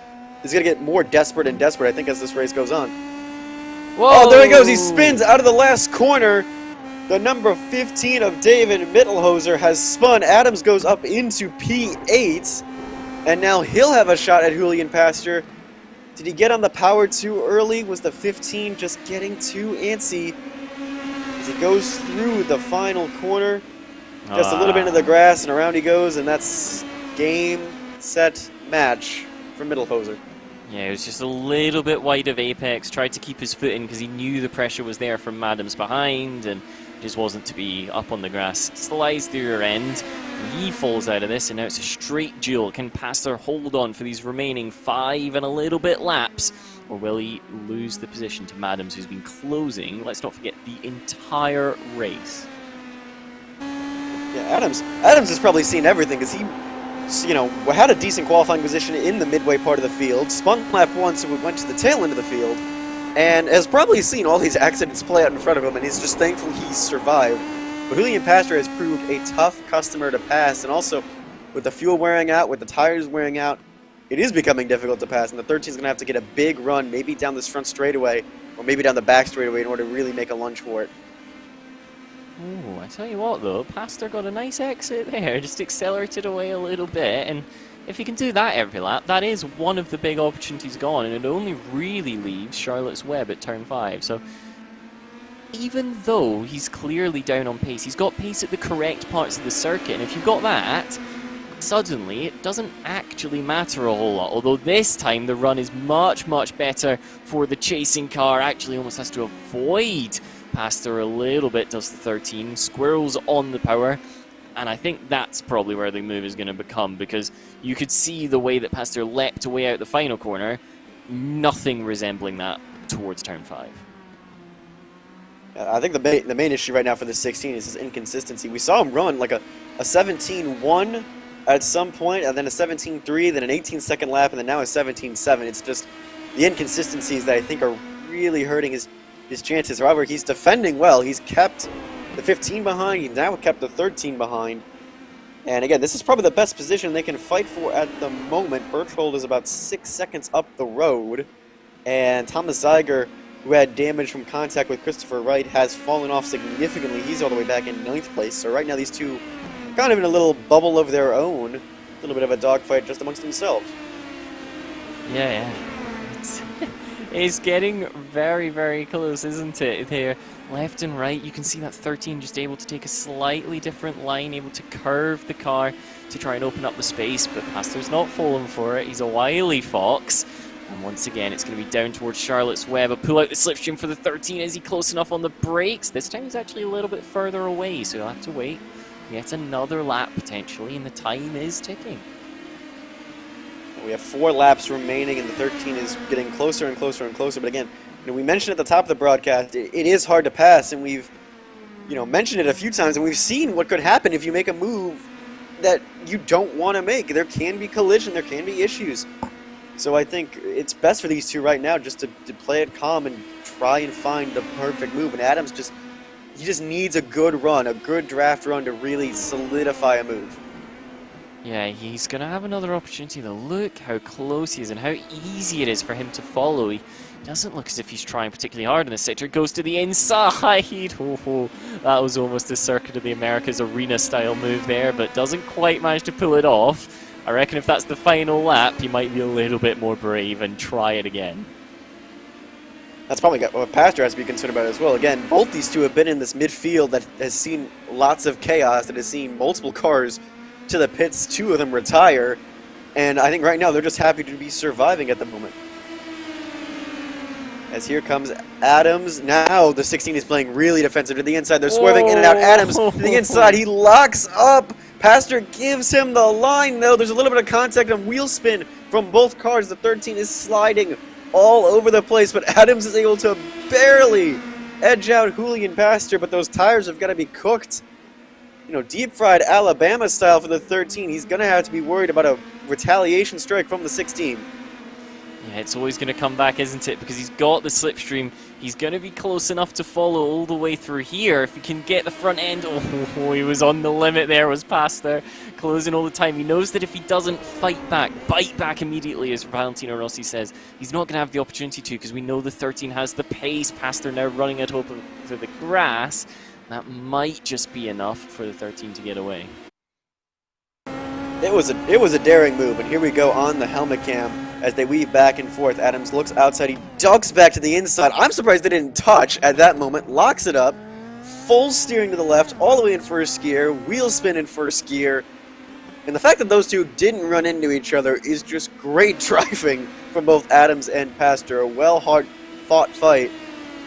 is going to get more desperate and desperate, I think, as this race goes on. Whoa. Oh, there he goes. He spins out of the last corner. The number 15 of David Mittelhoser has spun. Adams goes up into P8. And now he'll have a shot at Julian Pastor. Did he get on the power too early? Was the 15 just getting too antsy? As he goes through the final corner. Just a little bit into the grass, and around he goes. And that's game, set, match for Mittelhoser. Yeah, it was just a little bit wide of apex, tried to keep his foot in because he knew the pressure was there from Adams behind, and just wasn't to be up on the grass. Slides through your end, he falls out of this, and now it's a straight duel. Can Pastor hold on for these remaining 5 and a little bit laps, or will he lose the position to Adams, who's been closing, let's not forget, the entire race? Yeah, Adams has probably seen everything because he, you know, had a decent qualifying position in the midway part of the field, spun lap 1, so we went to the tail end of the field, and has probably seen all these accidents play out in front of him, and he's just thankful he survived. But Julian Pastor has proved a tough customer to pass, and also with the fuel wearing out, with the tires wearing out, it is becoming difficult to pass, and the 13 is going to have to get a big run, maybe down this front straightaway, or maybe down the back straightaway in order to really make a lunge for it. Oh, I tell you what though, Pastor got a nice exit there, just accelerated away a little bit, and if he can do that every lap, that is one of the big opportunities gone, and it only really leaves Charlotte's Web at turn 5, so even though he's clearly down on pace, he's got pace at the correct parts of the circuit, and if you've got that, suddenly it doesn't actually matter a whole lot. Although this time the run is much, much better for the chasing car. Actually almost has to avoid Pastor a little bit, does the 13. Squirrels on the power. And I think that's probably where the move is going to become, because you could see the way that Pastor leapt away out the final corner. Nothing resembling that towards turn 5. I think the main issue right now for the 16 is his inconsistency. We saw him run like a 17-1 at some point, and then a 17-3, then an 18-second lap, and then now a 17-7. It's just the inconsistencies that I think are really hurting his chances. However, he's defending well. He's kept the 15 behind. He's now kept the 13 behind. And again, this is probably the best position they can fight for at the moment. Berthold is about 6 seconds up the road, and Thomas Zeiger, who had damage from contact with Christopher Wright, has fallen off significantly. He's all the way back in 9th place. So right now these two are kind of in a little bubble of their own. A little bit of a dogfight just amongst themselves. Yeah. It's getting very, very close, isn't it? There, left and right, you can see that 13 just able to take a slightly different line, able to curve the car to try and open up the space, but Pastor's not falling for it. He's a wily fox. And once again, it's going to be down towards Charlotte's Web. A pull out the slipstream for the 13. Is he close enough on the brakes? This time he's actually a little bit further away, so he'll have to wait yet another lap potentially, and the time is ticking. We have 4 laps remaining, and the 13 is getting closer and closer and closer. But again, we mentioned at the top of the broadcast, it is hard to pass, and we've mentioned it a few times, and we've seen what could happen if you make a move that you don't want to make. There can be collision, there can be issues. So I think it's best for these two right now just to play it calm and try and find the perfect move. And Adams he just needs a good run, a good draft run to really solidify a move. Yeah, he's going to have another opportunity though. Look how close he is and how easy it is for him to follow. He doesn't look as if he's trying particularly hard in this sector. It goes to the inside. Oh, that was almost a Circuit of the Americas arena style move there, but doesn't quite manage to pull it off. I reckon if that's the final lap, he might be a little bit more brave and try it again. That's probably what Pastor has to be concerned about as well. Again, both these two have been in this midfield that has seen lots of chaos, that has seen multiple cars to the pits, 2 of them retire, and I think right now they're just happy to be surviving at the moment. As here comes Adams. Now the 16 is playing really defensive to the inside. They're swerving in and out. Adams to the inside. He locks up. Pastor gives him the line, though. There's a little bit of contact and wheel spin from both cars. The 13 is sliding all over the place, but Adams is able to barely edge out Julian Pastor, but those tires have got to be cooked. Deep-fried Alabama style for the 13. He's going to have to be worried about a retaliation strike from the 16. Yeah, it's always going to come back, isn't it? Because he's got the slipstream. He's going to be close enough to follow all the way through here. If he can get the front end... Oh, he was on the limit there, was past there. Closing all the time. He knows that if he doesn't fight back, bite back immediately, as Valentino Rossi says, he's not going to have the opportunity to, because we know the 13 has the pace. Pastor now running it over to the grass. That might just be enough for the 13 to get away. It was a daring move, and here we go on the helmet cam as they weave back and forth. Adams looks outside, he ducks back to the inside. I'm surprised they didn't touch at that moment. Locks it up, full steering to the left, all the way in first gear, wheel spin in first gear. And the fact that those two didn't run into each other is just great driving from both Adams and Pastor. A well-fought fight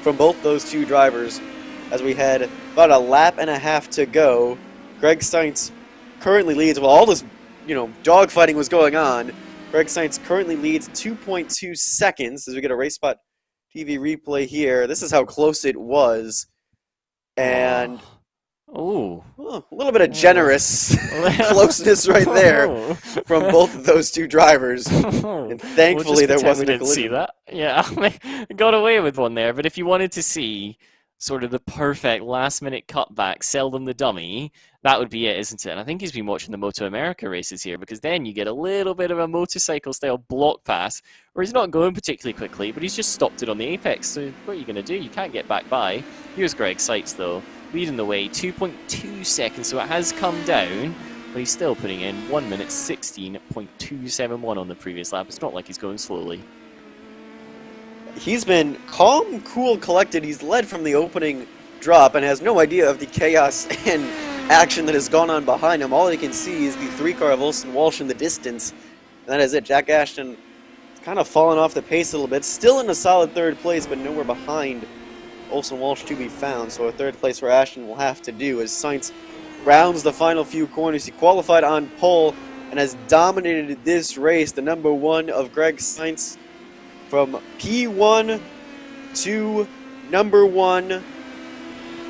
from both those two drivers as we had about a lap and a half to go. Greg Sainz currently leads, while all this dogfighting was going on. Greg Sainz currently leads 2.2 seconds as we get a RaceSpotTV replay here. This is how close it was. And a little bit of generous closeness right there from both of those two drivers. And thankfully there wasn't a collision. See that? Yeah, I got away with one there. But if you wanted to see sort of the perfect last-minute cutback, seldom the dummy, that would be it, isn't it? And I think he's been watching the Moto America races here, because then you get a little bit of a motorcycle-style block pass, where he's not going particularly quickly, but he's just stopped it on the apex. So what are you going to do? You can't get back by. Here's Greg Seitz, though, leading the way, 2.2 seconds, so it has come down, but he's still putting in 1 minute 16.271 on the previous lap. It's not like he's going slowly. He's been calm, cool, collected. He's led from the opening drop and has no idea of the chaos and action that has gone on behind him. All he can see is the 3-car of Olsen Walsh in the distance. And that is it. Jack Ashton has kind of fallen off the pace a little bit. Still in a solid 3rd place, but nowhere behind Olsen Walsh to be found. So a 3rd place for Ashton will have to do as Sainz rounds the final few corners. He qualified on pole and has dominated this race. The number 1 of Greg Sainz from P1 to number 1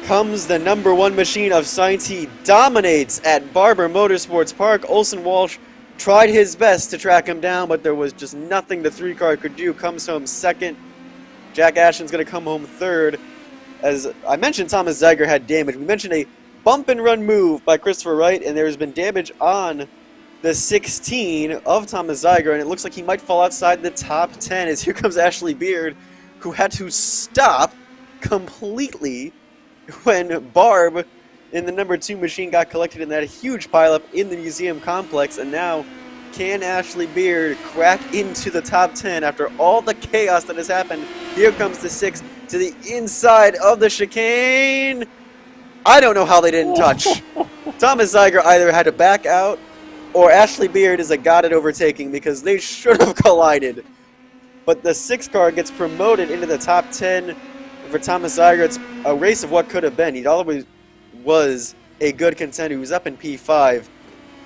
comes the number 1 machine of Sainz. He dominates at Barber Motorsports Park. Olsen Walsh tried his best to track him down, but there was just nothing the 3-car could do. Comes home 2nd. Jack Ashton's going to come home 3rd. As I mentioned, Thomas Zeiger had damage. We mentioned a bump and run move by Christopher Wright, and there has been damage on the 16 of Thomas Zeiger, and it looks like he might fall outside the top 10 as here comes Ashley Beard, who had to stop completely when Barb in the number 2 machine got collected in that huge pileup in the museum complex. And now, can Ashley Beard crack into the top 10 after all the chaos that has happened? Here comes the 6 to the inside of the chicane. I don't know how they didn't touch. Thomas Zeiger either had to back out or Ashley Beard is a god at overtaking because they should have collided. But the 6-car gets promoted into the top 10. For Thomas Zeiger, it's a race of what could have been. He always was a good contender. He was up in P5,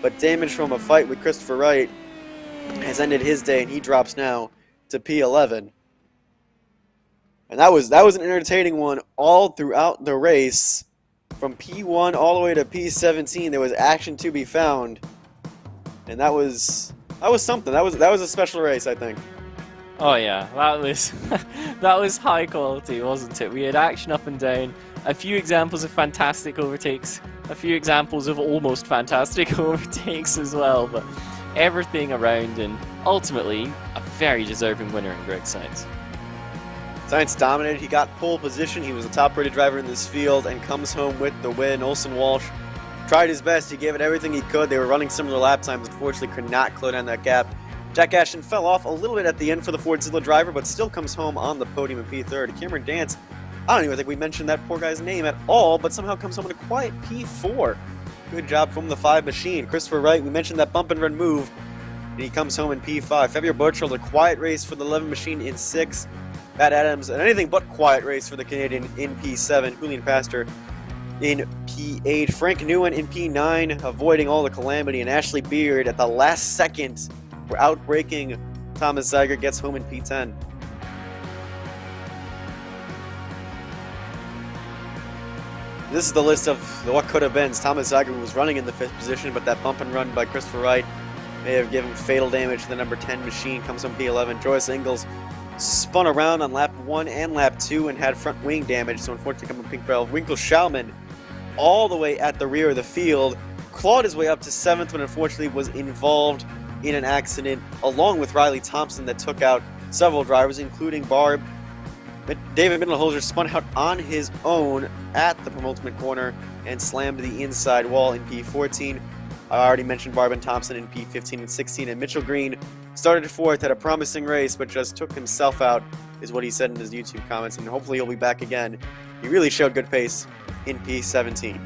but damage from a fight with Christopher Wright has ended his day, and he drops now to P11. And that was an entertaining one all throughout the race. From P1 all the way to P17, there was action to be found, and that was something. That was a special race, I think. Oh yeah, that was that was high quality, wasn't it? We had action up and down, a few examples of fantastic overtakes, a few examples of almost fantastic overtakes as well, but everything around, and ultimately a very deserving winner in Greg Sainz. Sainz dominated. He got pole position. He was the top-rated driver in this field and comes home with the win. Olsen Walsh tried his best. He gave it everything he could. They were running similar lap times. Unfortunately, could not close down that gap. Jack Ashton fell off a little bit at the end for the Fordzilla driver, but still comes home on the podium in P3. Cameron Dance, I don't even think we mentioned that poor guy's name at all, but somehow comes home in a quiet P4. Good job from the 5 machine. Christopher Wright, we mentioned that bump and run move, and he comes home in P5. Fabio Bertrand, a quiet race for the 11 machine in 6. Matt Adams, an anything but quiet race for the Canadian in P7. Julian Pastor in P8. Frank Nguyen in P9, avoiding all the calamity, and Ashley Beard at the last second for outbreaking Thomas Zeiger gets home in P10. This is the list of what could have been. Thomas Zeiger was running in the 5th position, but that bump and run by Christopher Wright may have given fatal damage to the number 10 machine. Comes home P11. Joyce Ingles spun around on lap 1 and lap 2 and had front wing damage, so unfortunately coming pink barrel. Winkle Schaumann all the way at the rear of the field, clawed his way up to 7th, but unfortunately was involved in an accident along with Riley Thompson that took out several drivers, including Barb. David Mittelholzer spun out on his own at the penultimate corner and slammed the inside wall in P14. I already mentioned Barb and Thompson in P15 and 16, and Mitchell Green started 4th, had a promising race, but just took himself out, is what he said in his YouTube comments, and hopefully he'll be back again. He really showed good pace in P17.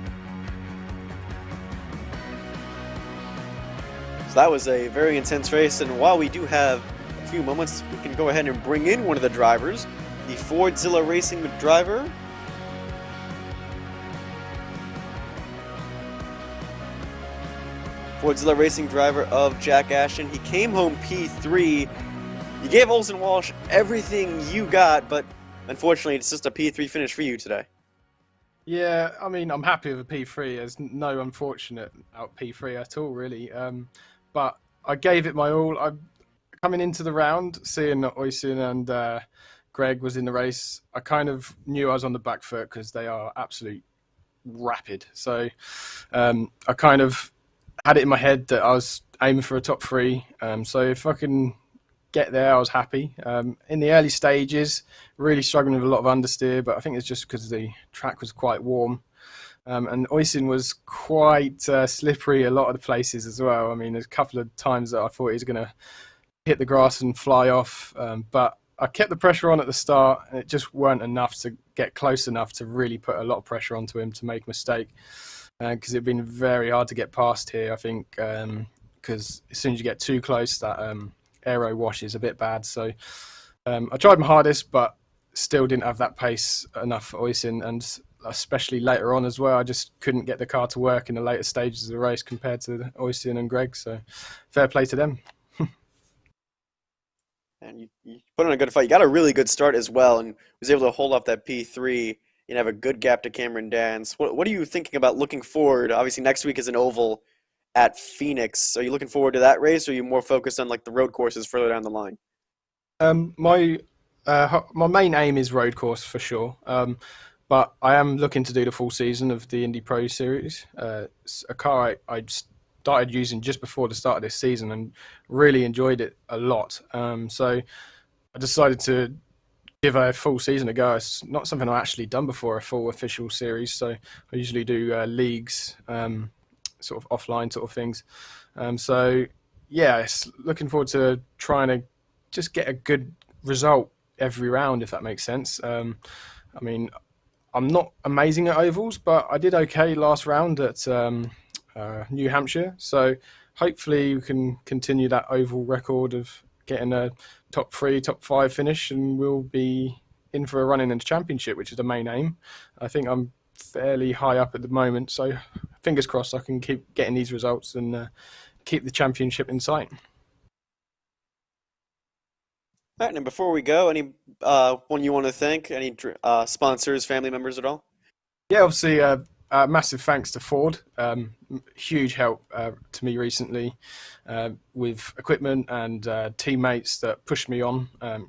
So that was a very intense race, and while we do have a few moments, we can go ahead and bring in one of the drivers, the Fordzilla Racing driver. Fordzilla Racing driver of Jack Ashton. He came home P3. You gave Olsen Walsh everything you got, but unfortunately it's just a P3 finish for you today. Yeah, I mean, I'm happy with a P3. There's no unfortunate out P3 at all, really. But I gave it my all. Coming into the round, seeing that Oysen and Greg was in the race, I kind of knew I was on the back foot because they are absolute rapid. So I kind of had it in my head that I was aiming for a top 3. So if I can get there, I was happy. In the early stages, really struggling with a lot of understeer, but I think it's just because the track was quite warm. And Oysen was quite slippery a lot of the places as well. I mean, there's a couple of times that I thought he was going to hit the grass and fly off, but I kept the pressure on at the start, and it just weren't enough to get close enough to really put a lot of pressure onto him to make a mistake. Because it'd been very hard to get past here, I think, because as soon as you get too close, that aero wash is a bit bad. So I tried my hardest, but still didn't have that pace enough for Oysin, and especially later on as well, I just couldn't get the car to work in the later stages of the race compared to Oysin and Greg. So fair play to them. And you put on a good fight. You got a really good start as well, and was able to hold off that P3 and have a good gap to Cameron Dance. What are you thinking about looking forward? Obviously, next week is an oval at Phoenix. Are you looking forward to that race, or are you more focused on like the road courses further down the line? My main aim is road course for sure, but I am looking to do the full season of the Indy Pro Series. It's a car I started using just before the start of this season and really enjoyed it a lot. So I decided to give a full season a go. It's not something I've actually done before, a full official series. So I usually do leagues, sort of offline sort of things. So yeah, it's looking forward to trying to just get a good result every round, if that makes sense. I mean, I'm not amazing at ovals, but I did okay last round at New Hampshire. So hopefully we can continue that oval record of getting a top 3, top 5 finish, and we'll be in for a run in the championship, which is the main aim. I think I'm fairly high up at the moment, so fingers crossed I can keep getting these results and keep the championship in sight. All right, and before we go, any one you want to thank? Any sponsors, family members at all? Yeah, obviously, massive thanks to Ford. Huge help to me recently with equipment and teammates that pushed me on.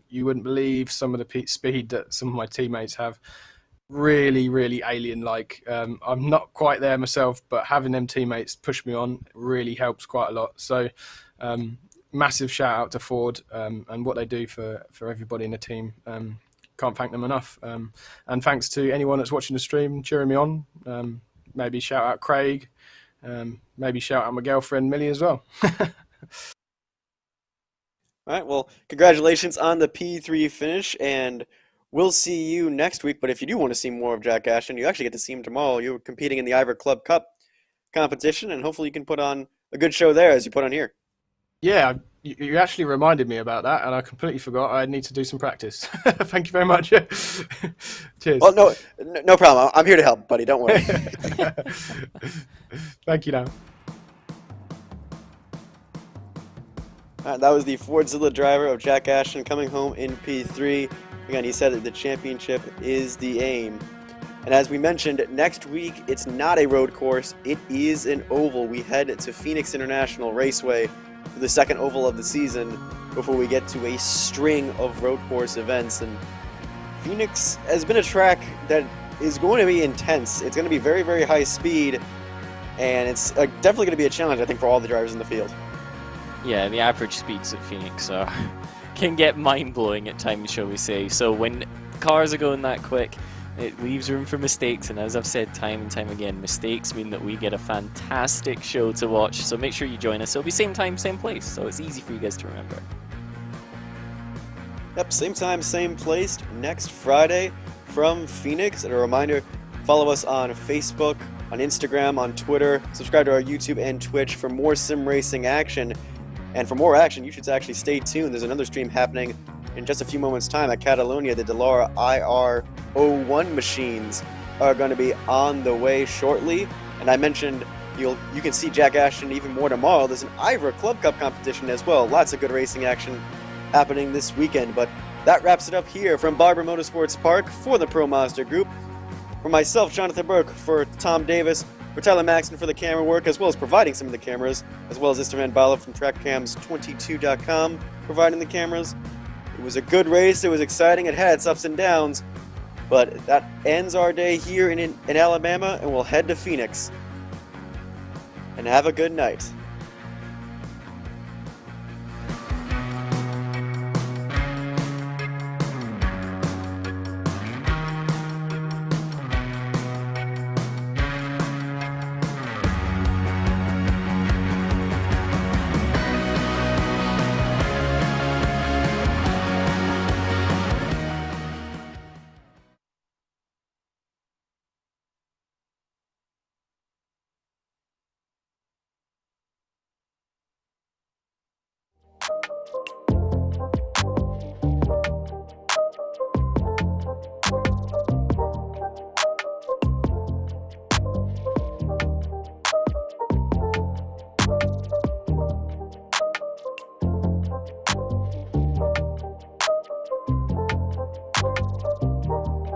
You wouldn't believe some of the speed that some of my teammates have. Really, really alien-like. I'm not quite there myself, but having them teammates push me on really helps quite a lot. So massive shout out to Ford and what they do for everybody in the team. Can't thank them enough. And thanks to anyone that's watching the stream, cheering me on. Maybe shout out Craig. Maybe shout out my girlfriend Millie as well. All right, well, congratulations on the P3 finish, and we'll see you next week. But if you do want to see more of Jack Ashton, you actually get to see him tomorrow. You're competing in the Ivor Club Cup competition, and hopefully you can put on a good show there as you put on here. Yeah, you actually reminded me about that, and I completely forgot I need to do some practice. Thank you very much. Cheers. Well, no problem. I'm here to help, buddy. Don't worry. Thank you now. That was the Fordzilla driver of Jack Ashton coming home in P3. Again, he said that the championship is the aim. And as we mentioned, next week it's not a road course, it is an oval. We head to Phoenix International Raceway for the second oval of the season before we get to a string of road course events. And Phoenix has been a track that is going to be intense. It's going to be very, very high speed, and it's definitely going to be a challenge, I think, for all the drivers in the field. Yeah, the average speeds at Phoenix can get mind-blowing at times, shall we say. So when cars are going that quick, it leaves room for mistakes, and as I've said time and time again, mistakes mean that we get a fantastic show to watch. So make sure you join us. It'll be same time, same place, so it's easy for you guys to remember. Yep, same time, same place, next Friday from Phoenix. And a reminder, follow us on Facebook, on Instagram, on Twitter. Subscribe to our YouTube and Twitch for more sim racing action. And for more action, you should actually stay tuned. There's another stream happening in just a few moments' time at Catalonia. The Delara IR01 machines are going to be on the way shortly. And I mentioned you can see Jack Ashton even more tomorrow. There's an Ivor Club Cup competition as well. Lots of good racing action happening this weekend. But that wraps it up here from Barber Motorsports Park for the Pro Mazda Group. For myself, Jonathan Burke, for Tom Davis, for Tyler Maxton for the camera work, as well as providing some of the cameras, as well as Istvan Bala from TrackCams22.com providing the cameras. It was a good race. It was exciting. It had its ups and downs. But that ends our day here in Alabama, and we'll head to Phoenix. And have a good night.